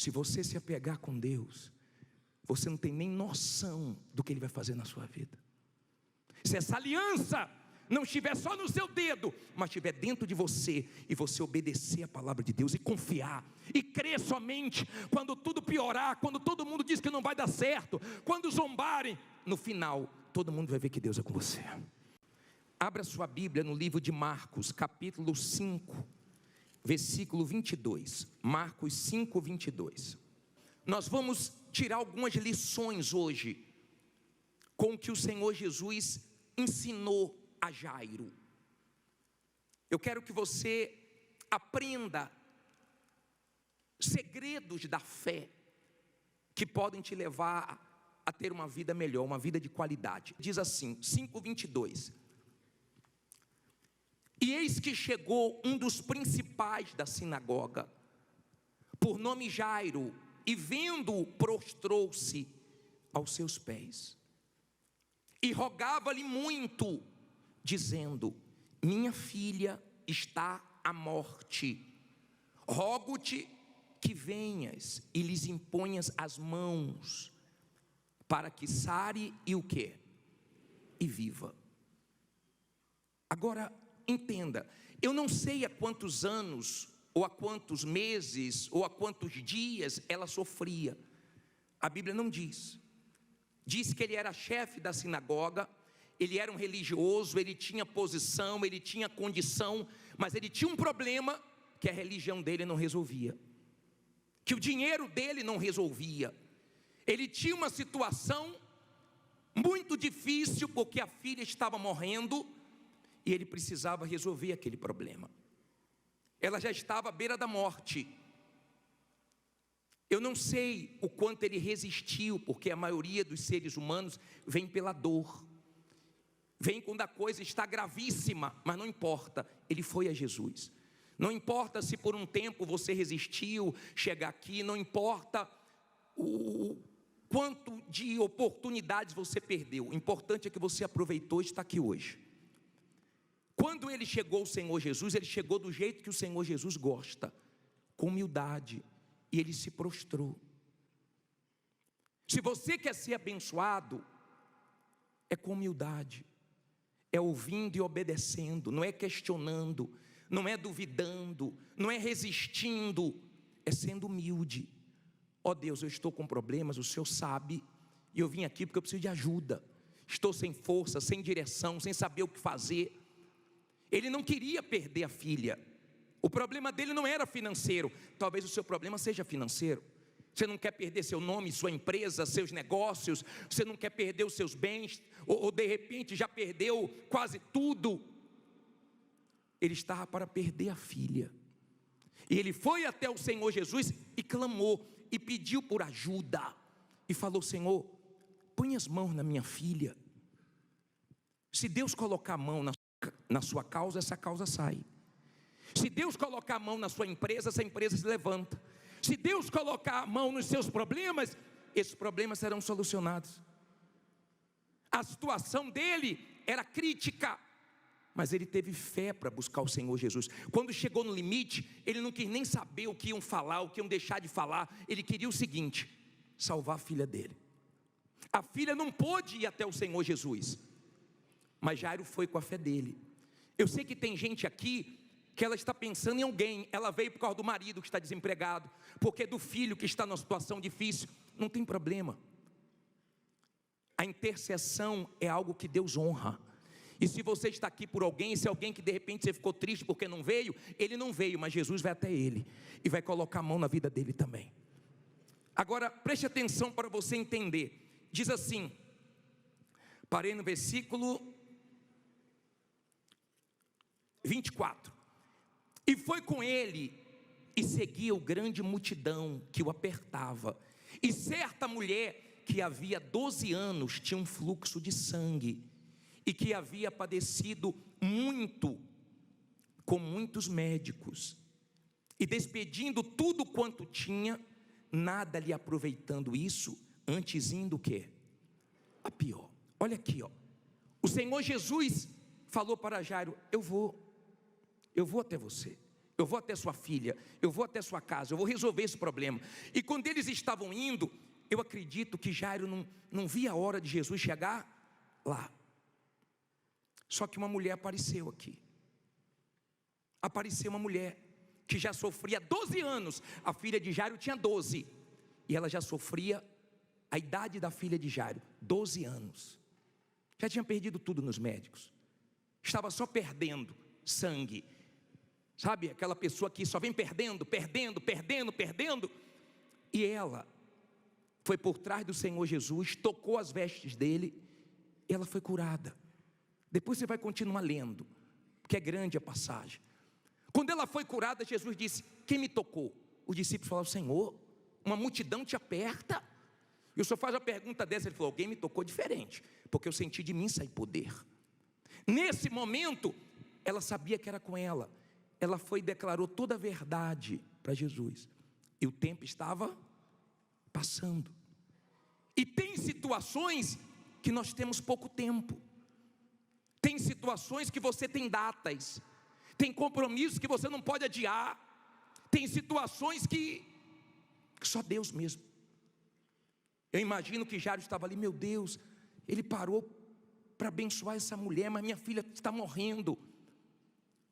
Se você se apegar com Deus, você não tem nem noção do que Ele vai fazer na sua vida. Se essa aliança não estiver só no seu dedo, mas estiver dentro de você, e você obedecer a palavra de Deus, e confiar, e crer somente, quando tudo piorar, quando todo mundo diz que não vai dar certo, quando zombarem, no final, todo mundo vai ver que Deus é com você. Abra sua Bíblia no livro de Marcos, capítulo 5, versículo 22, Marcos 5, 22. Nós vamos tirar algumas lições hoje, com o que o Senhor Jesus ensinou a Jairo. Eu quero que você aprenda segredos da fé, que podem te levar a ter uma vida melhor, uma vida de qualidade. Diz assim, 5:22. E eis que chegou um dos principais da sinagoga, por nome Jairo, e vendo-o, prostrou-se aos seus pés, e rogava-lhe muito, dizendo: minha filha está à morte, rogo-te que venhas e lhes imponhas as mãos, para que sare e o quê? E viva. Agora, entenda, eu não sei há quantos anos, ou há quantos meses, ou há quantos dias ela sofria. A Bíblia não diz. Diz que ele era chefe da sinagoga, ele era um religioso, ele tinha posição, ele tinha condição, mas ele tinha um problema que a religião dele não resolvia, que o dinheiro dele não resolvia. Ele tinha uma situação muito difícil, porque a filha estava morrendo, e ele precisava resolver aquele problema. Ela já estava à beira da morte. Eu não sei o quanto ele resistiu, porque a maioria dos seres humanos vem pela dor, vem quando a coisa está gravíssima, mas não importa, ele foi a Jesus. Não importa se por um tempo você resistiu, chegar aqui, não importa o quanto de oportunidades você perdeu, o importante é que você aproveitou e está aqui hoje. Quando ele chegou, o Senhor Jesus, ele chegou do jeito que o Senhor Jesus gosta, com humildade, e ele se prostrou. Se você quer ser abençoado, é com humildade, é ouvindo e obedecendo, não é questionando, não é duvidando, não é resistindo, é sendo humilde. Ó Deus, eu estou com problemas, o Senhor sabe, e eu vim aqui porque eu preciso de ajuda, estou sem força, sem direção, sem saber o que fazer. Ele não queria perder a filha, o problema dele não era financeiro. Talvez o seu problema seja financeiro. Você não quer perder seu nome, sua empresa, seus negócios, você não quer perder os seus bens, ou de repente já perdeu quase tudo. Ele estava para perder a filha, e ele foi até o Senhor Jesus e clamou, e pediu por ajuda, e falou: Senhor, põe as mãos na minha filha. Se Deus colocar a mão na sua causa, essa causa sai. Se Deus colocar a mão na sua empresa, essa empresa se levanta. Se Deus colocar a mão nos seus problemas, esses problemas serão solucionados. A situação dele era crítica, mas ele teve fé para buscar o Senhor Jesus. Quando chegou no limite, ele não quis nem saber o que iam falar, o que iam deixar de falar. Ele queria o seguinte: salvar a filha dele. A filha não pôde ir até o Senhor Jesus, mas Jairo foi com a fé dele. Eu sei que tem gente aqui que ela está pensando em alguém, ela veio por causa do marido que está desempregado, porque do filho que está numa situação difícil. Não tem problema. A intercessão é algo que Deus honra. E se você está aqui por alguém, se alguém que de repente você ficou triste porque não veio, ele não veio, mas Jesus vai até ele e vai colocar a mão na vida dele também. Agora preste atenção para você entender. Diz assim, parei no versículo 24. E foi com ele, e seguia o grande multidão que o apertava. E certa mulher que havia 12 anos tinha um fluxo de sangue, e que havia padecido muito, com muitos médicos, e despedindo tudo quanto tinha, nada lhe aproveitando isso, antes indo o quê? A pior. Olha aqui, ó. O Senhor Jesus falou para Jairo: eu vou até você, eu vou até sua filha, eu vou até sua casa, eu vou resolver esse problema. E quando eles estavam indo, eu acredito que Jairo não via a hora de Jesus chegar lá. Só que uma mulher apareceu aqui. Apareceu uma mulher que já sofria 12 anos. A filha de Jairo tinha 12. E ela já sofria a idade da filha de Jairo, 12 anos. Já tinha perdido tudo nos médicos. Estava só perdendo sangue. Sabe, aquela pessoa que só vem perdendo. E ela foi por trás do Senhor Jesus, tocou as vestes dele, e ela foi curada. Depois você vai continuar lendo, porque é grande a passagem. Quando ela foi curada, Jesus disse: quem me tocou? Os discípulos falaram: Senhor, uma multidão te aperta. E o Senhor faz a pergunta dessa, ele falou: alguém me tocou diferente, porque eu senti de mim sair poder. Nesse momento, ela sabia que era com ela. Ela foi e declarou toda a verdade para Jesus. E o tempo estava passando. E tem situações que nós temos pouco tempo. Tem situações que você tem datas. Tem compromissos que você não pode adiar. Tem situações que só Deus mesmo. Eu imagino que Jairo estava ali: meu Deus, ele parou para abençoar essa mulher, mas minha filha está morrendo.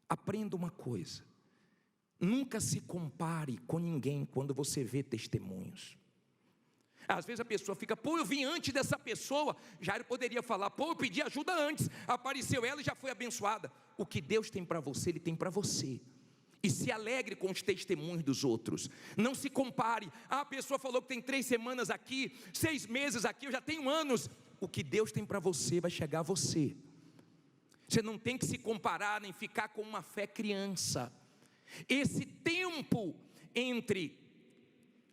Aprenda uma coisa: nunca se compare com ninguém quando você vê testemunhos. Às vezes a pessoa fica: pô, eu vim antes dessa pessoa. Jairo poderia falar: pô, eu pedi ajuda antes, apareceu ela e já foi abençoada. O que Deus tem para você, Ele tem para você. E se alegre com os testemunhos dos outros. Não se compare: ah, a pessoa falou que tem 3 semanas aqui, 6 meses aqui, eu já tenho anos. O que Deus tem para você vai chegar a você. Você não tem que se comparar, nem ficar com uma fé criança. Esse tempo entre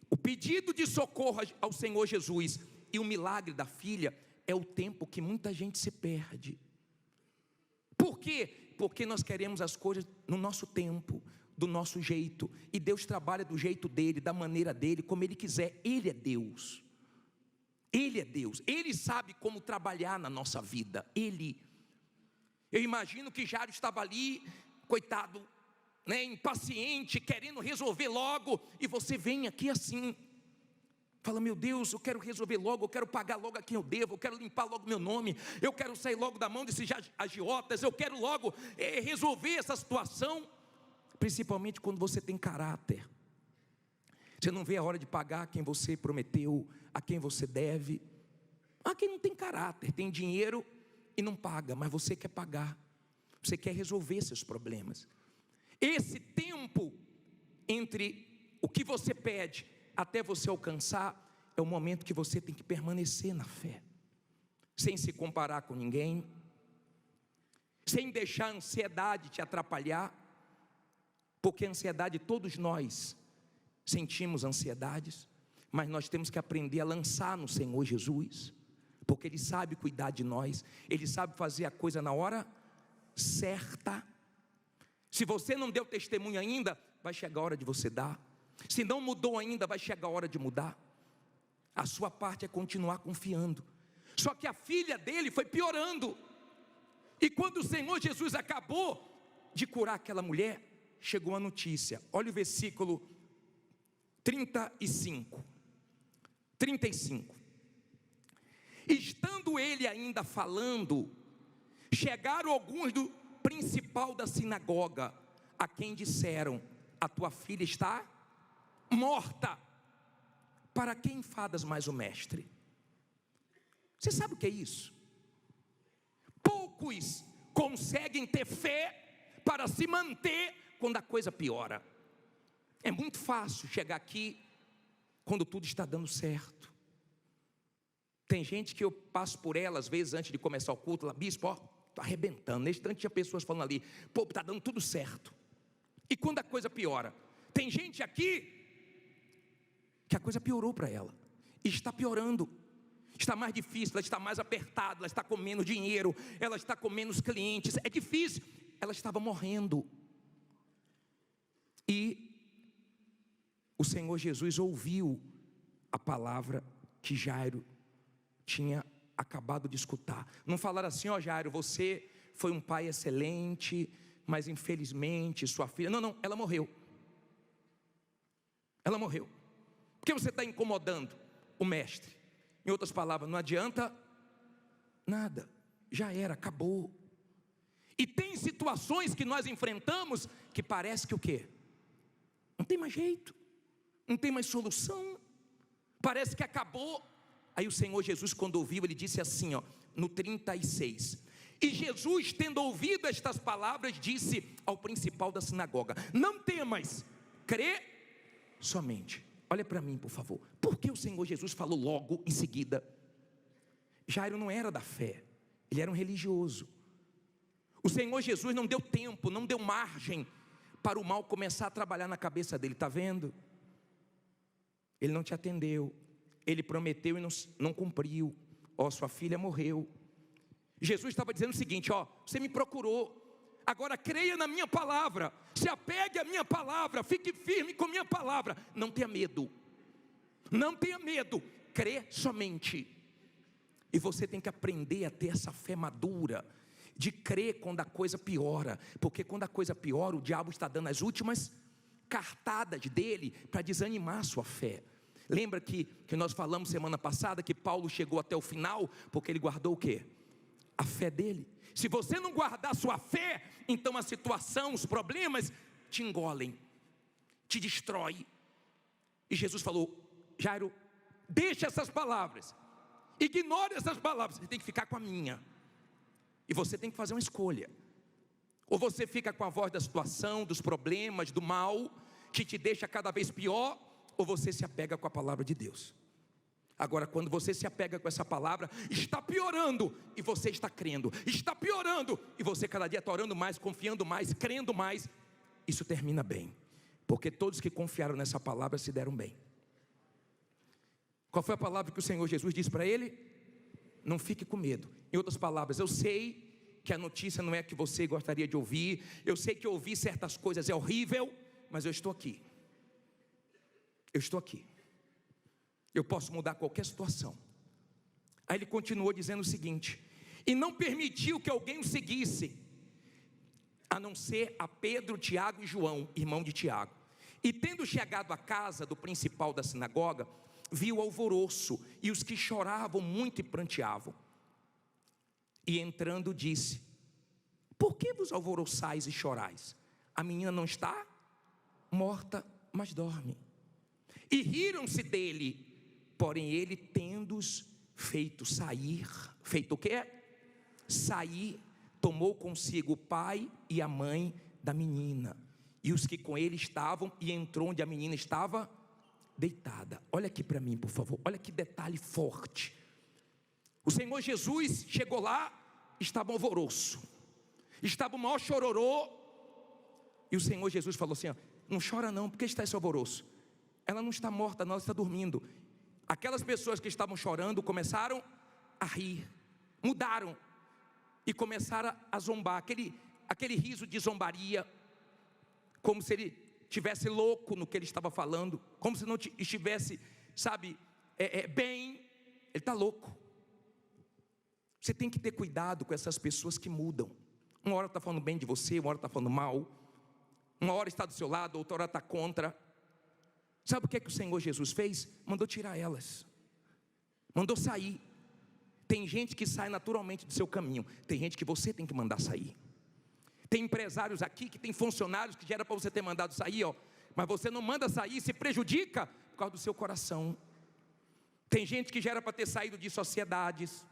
o pedido de socorro ao Senhor Jesus e o milagre da filha é o tempo que muita gente se perde. Por quê? Porque nós queremos as coisas no nosso tempo, do nosso jeito. E Deus trabalha do jeito dele, da maneira dele, como ele quiser. Ele é Deus. Ele é Deus. Ele sabe como trabalhar na nossa vida. Eu imagino que Jairo estava ali, coitado, impaciente, querendo resolver logo. E você vem aqui assim, fala: meu Deus, eu quero resolver logo, eu quero pagar logo a quem eu devo, eu quero limpar logo meu nome, eu quero sair logo da mão desses agiotas, eu quero logo resolver essa situação. Principalmente quando você tem caráter. Você não vê a hora de pagar quem você prometeu, a quem você deve. Há quem não tem caráter, tem dinheiro e não paga, mas você quer pagar, você quer resolver seus problemas. Esse tempo entre o que você pede até você alcançar é o momento que você tem que permanecer na fé, sem se comparar com ninguém, sem deixar a ansiedade te atrapalhar, porque a ansiedade, todos nós sentimos ansiedades, mas nós temos que aprender a lançar no Senhor Jesus, porque Ele sabe cuidar de nós, Ele sabe fazer a coisa na hora certa. Se você não deu testemunho ainda, vai chegar a hora de você dar. Se não mudou ainda, vai chegar a hora de mudar. A sua parte é continuar confiando. Só que a filha dele foi piorando. E quando o Senhor Jesus acabou de curar aquela mulher, chegou a notícia. Olha o versículo 35. Estando ele ainda falando, chegaram alguns do principal da sinagoga, a quem disseram: a tua filha está morta. Para que enfadas mais o mestre? Você sabe o que é isso? Poucos conseguem ter fé para se manter quando a coisa piora. É muito fácil chegar aqui quando tudo está dando certo. Tem gente que eu passo por ela às vezes antes de começar o culto, lá: bispo, ó, estou arrebentando. Nesse instante tinha pessoas falando ali: pô, está dando tudo certo. E quando a coisa piora, tem gente aqui que a coisa piorou para ela, e está piorando, está mais difícil, ela está mais apertada, ela está com menos dinheiro, ela está com menos clientes, é difícil, ela estava morrendo. E o Senhor Jesus ouviu a palavra que Jairo tinha acabado de escutar. Não falaram assim: ó Jairo, você foi um pai excelente, mas infelizmente sua filha... Não, ela morreu. Ela morreu. Por que você está incomodando o mestre? Em outras palavras, não adianta nada. Já era, acabou. E tem situações que nós enfrentamos que parece que o quê? Não tem mais jeito, não tem mais solução, parece que acabou. Aí o Senhor Jesus, quando ouviu, ele disse assim, no 36: e Jesus, tendo ouvido estas palavras, disse ao principal da sinagoga: não temas, crê somente. Olha para mim, por favor. Por que o Senhor Jesus falou logo em seguida? Jairo não era da fé, ele era um religioso. O Senhor Jesus não deu tempo, não deu margem para o mal começar a trabalhar na cabeça dele. Está vendo? Ele não te atendeu, ele prometeu e não cumpriu. Sua filha morreu. Jesus estava dizendo o seguinte: você me procurou, agora creia na minha palavra, se apegue à minha palavra, fique firme com a minha palavra. Não tenha medo, não tenha medo, crê somente. E você tem que aprender a ter essa fé madura, de crer quando a coisa piora, porque quando a coisa piora, o diabo está dando as últimas cartadas dele para desanimar a sua fé. Lembra que nós falamos semana passada que Paulo chegou até o final, porque ele guardou o quê? A fé dele. Se você não guardar a sua fé, então a situação, os problemas te engolem, te destrói. E Jesus falou: Jairo, deixa essas palavras, ignore essas palavras, você tem que ficar com a minha. E você tem que fazer uma escolha. Ou você fica com a voz da situação, dos problemas, do mal, que te deixa cada vez pior, ou você se apega com a palavra de Deus. Agora, quando você se apega com essa palavra, está piorando, e você está crendo. Está piorando, e você cada dia está orando mais, confiando mais, crendo mais. Isso termina bem, porque todos que confiaram nessa palavra se deram bem. Qual foi a palavra que o Senhor Jesus disse para ele? Não fique com medo. Em outras palavras, eu sei que a notícia não é a que você gostaria de ouvir, eu sei que ouvir certas coisas é horrível, mas eu estou aqui. Eu estou aqui. Eu posso mudar qualquer situação. Aí ele continuou dizendo o seguinte: e não permitiu que alguém o seguisse, a não ser a Pedro, Tiago e João, irmão de Tiago. E tendo chegado à casa do principal da sinagoga, viu o alvoroço e os que choravam muito e pranteavam. E entrando disse: por que vos alvoroçais e chorais? A menina não está morta, mas dorme. E riram-se dele. Porém ele, tendo-os feito sair, feito o quê? Sair, tomou consigo o pai e a mãe da menina, e os que com ele estavam, e entrou onde a menina estava deitada. Olha aqui para mim, por favor, olha que detalhe forte. O Senhor Jesus chegou lá, estava um alvoroço, estava o maior chororô, e o Senhor Jesus falou assim: não chora não, porque está esse alvoroço? Ela não está morta não, ela está dormindo. Aquelas pessoas que estavam chorando começaram a rir, mudaram e começaram a zombar, aquele riso de zombaria, como se ele estivesse louco no que ele estava falando, como se não estivesse, bem. Ele está louco. Você tem que ter cuidado com essas pessoas que mudam. Uma hora está falando bem de você, uma hora está falando mal, uma hora está do seu lado, outra hora está contra. Sabe o que o Senhor Jesus fez? Mandou tirar elas, mandou sair. Tem gente que sai naturalmente do seu caminho, tem gente que você tem que mandar sair. Tem empresários aqui que tem funcionários que já era para você ter mandado sair, mas você não manda sair, se prejudica por causa do seu coração. Tem gente que já era para ter saído de sociedades,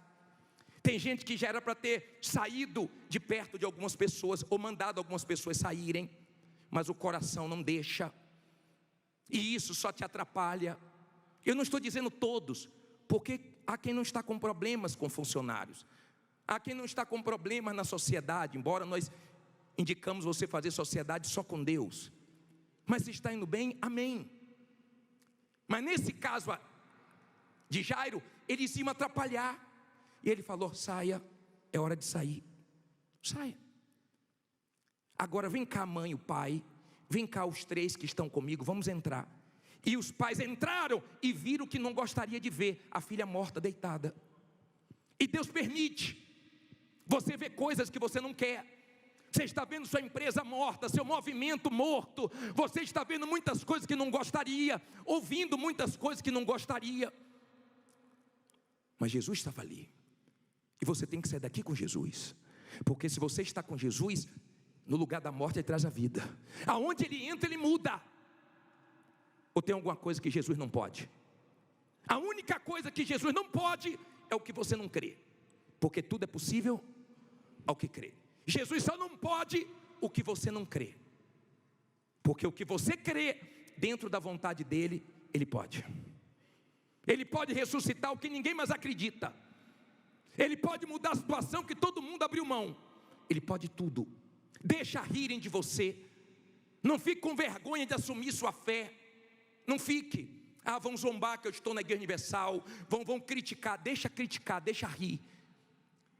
tem gente que já era para ter saído de perto de algumas pessoas, ou mandado algumas pessoas saírem, mas o coração não deixa, e isso só te atrapalha. Eu não estou dizendo todos, porque há quem não está com problemas com funcionários, há quem não está com problemas na sociedade, embora nós indicamos você fazer sociedade só com Deus, mas se está indo bem, amém. Mas nesse caso de Jairo, eles iam atrapalhar, e ele falou: saia, é hora de sair, saia. Agora vem cá a mãe e o pai, vem cá os três que estão comigo, vamos entrar. E os pais entraram e viram que não gostaria de ver a filha morta deitada. E Deus permite você ver coisas que você não quer, Você está vendo sua empresa morta, seu movimento morto. Você está vendo muitas coisas que não gostaria, ouvindo muitas coisas que não gostaria. Mas Jesus estava ali. E você tem que sair daqui com Jesus. Porque se você está com Jesus, no lugar da morte ele traz a vida. Aonde ele entra, ele muda. Ou tem alguma coisa que Jesus não pode? A única coisa que Jesus não pode é o que você não crê. Porque tudo é possível ao que crê. Jesus só não pode o que você não crê. Porque o que você crê dentro da vontade dele, ele pode. Ele pode ressuscitar o que ninguém mais acredita. Ele pode mudar a situação que todo mundo abriu mão. Ele pode tudo. Deixa rirem de você. Não fique com vergonha de assumir sua fé. Não fique. Vão zombar que eu estou na Igreja Universal. Vão criticar. Deixa rir.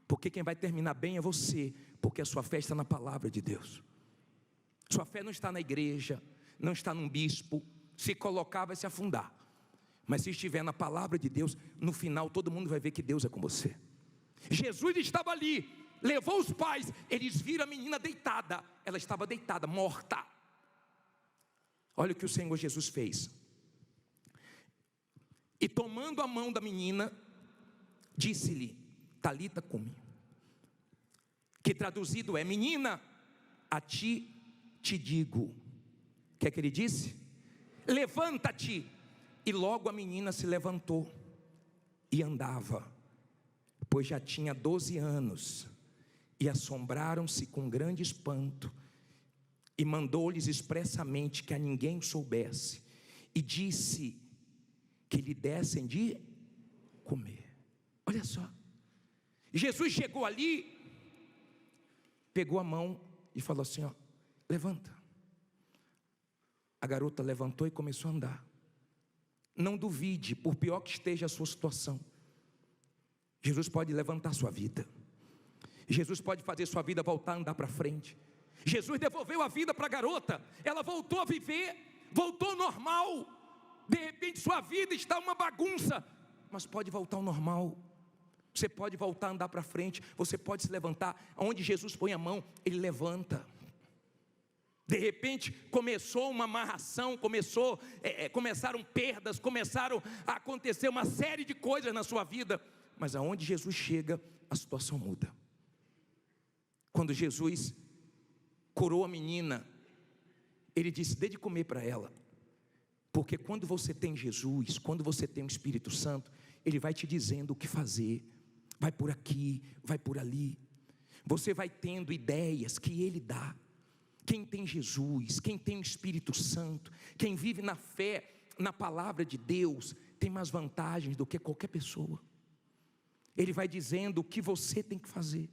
Porque quem vai terminar bem é você. Porque a sua fé está na palavra de Deus. Sua fé não está na igreja, não está num bispo. Se colocar vai se afundar. Mas se estiver na palavra de Deus, no final todo mundo vai ver que Deus é com você. Jesus estava ali, levou os pais, eles viram a menina deitada. Ela estava deitada, morta. Olha o que o Senhor Jesus fez. E tomando a mão da menina, disse-lhe: Talita cumi, que traduzido é: menina, a ti te digo. O que é que ele disse? Levanta-te. E logo a menina se levantou e andava, pois já tinha 12 anos. E assombraram-se com grande espanto. E mandou-lhes expressamente que a ninguém soubesse. E disse que lhe dessem de comer. Olha só. Jesus chegou ali, pegou a mão e falou assim: ó, levanta. A garota levantou e começou a andar. Não duvide, por pior que esteja a sua situação, Jesus pode levantar sua vida. Jesus pode fazer sua vida voltar a andar para frente. Jesus devolveu a vida para a garota. Ela voltou a viver, voltou ao normal. De repente sua vida está uma bagunça, mas pode voltar ao normal. Você pode voltar a andar para frente. Você pode se levantar. Onde Jesus põe a mão, ele levanta. De repente começou uma amarração, começaram perdas, começaram a acontecer uma série de coisas na sua vida. Mas aonde Jesus chega, a situação muda. Quando Jesus curou a menina, ele disse: dê de comer para ela. Porque quando você tem Jesus, quando você tem o Espírito Santo, ele vai te dizendo o que fazer. Vai por aqui, vai por ali. Você vai tendo ideias que ele dá. Quem tem Jesus, quem tem o Espírito Santo, quem vive na fé, na palavra de Deus, tem mais vantagens do que qualquer pessoa. Ele vai dizendo o que você tem que fazer.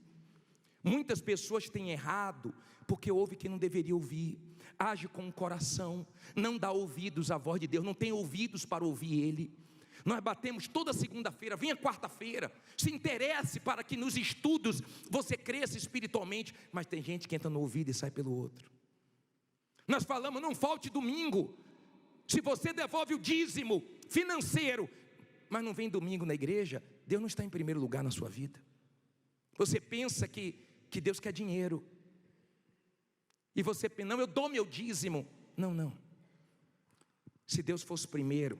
Muitas pessoas têm errado porque ouve quem não deveria ouvir, age com o coração, não dá ouvidos à voz de Deus, não tem ouvidos para ouvir Ele. Nós batemos toda segunda-feira, venha quarta-feira, se interesse para que nos estudos você cresça espiritualmente, mas tem gente que entra no ouvido e sai pelo outro. Nós falamos: não falte domingo. Se você devolve o dízimo financeiro, mas não vem domingo na igreja, Deus não está em primeiro lugar na sua vida. Você pensa que Deus quer dinheiro, e você pensa: não, eu dou meu dízimo. Não. Se Deus fosse primeiro,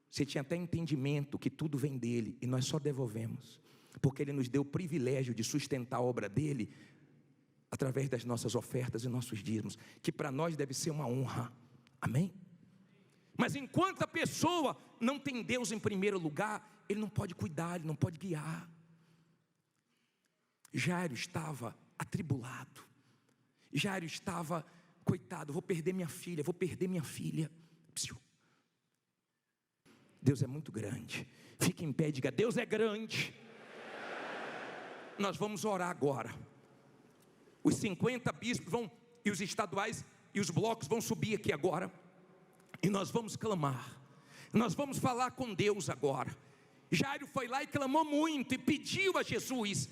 você tinha até entendimento que tudo vem dele, e nós só devolvemos, porque ele nos deu o privilégio de sustentar a obra dele, através das nossas ofertas e nossos dízimos, que para nós deve ser uma honra, amém? Mas enquanto a pessoa não tem Deus em primeiro lugar, ele não pode cuidar, ele não pode guiar. Jairo estava atribulado, Jairo estava: coitado, vou perder minha filha. Deus é muito grande. Fique em pé e diga: Deus é grande. Nós vamos orar agora. Os 50 bispos vão, e os estaduais e os blocos vão subir aqui agora, e nós vamos clamar. Nós vamos falar com Deus agora. Jairo foi lá e clamou muito e pediu a Jesus,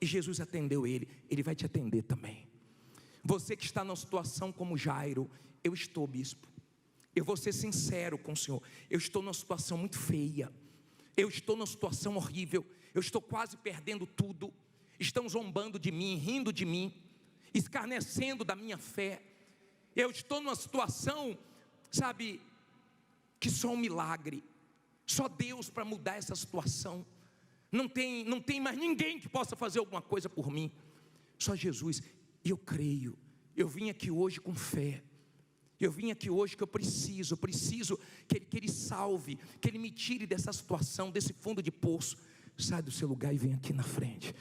e Jesus atendeu ele. Ele vai te atender também. Você que está numa situação como Jairo: eu estou, bispo, eu vou ser sincero com o Senhor, eu estou numa situação muito feia, eu estou numa situação horrível, eu estou quase perdendo tudo, estão zombando de mim, rindo de mim, escarnecendo da minha fé. Eu estou numa situação, sabe, que só um milagre, só Deus para mudar essa situação. Não tem mais ninguém que possa fazer alguma coisa por mim, só Jesus. E eu creio, eu vim aqui hoje com fé. Eu vim aqui hoje que eu preciso que Ele salve, que Ele me tire dessa situação, desse fundo de poço. Sai do seu lugar e vem aqui na frente.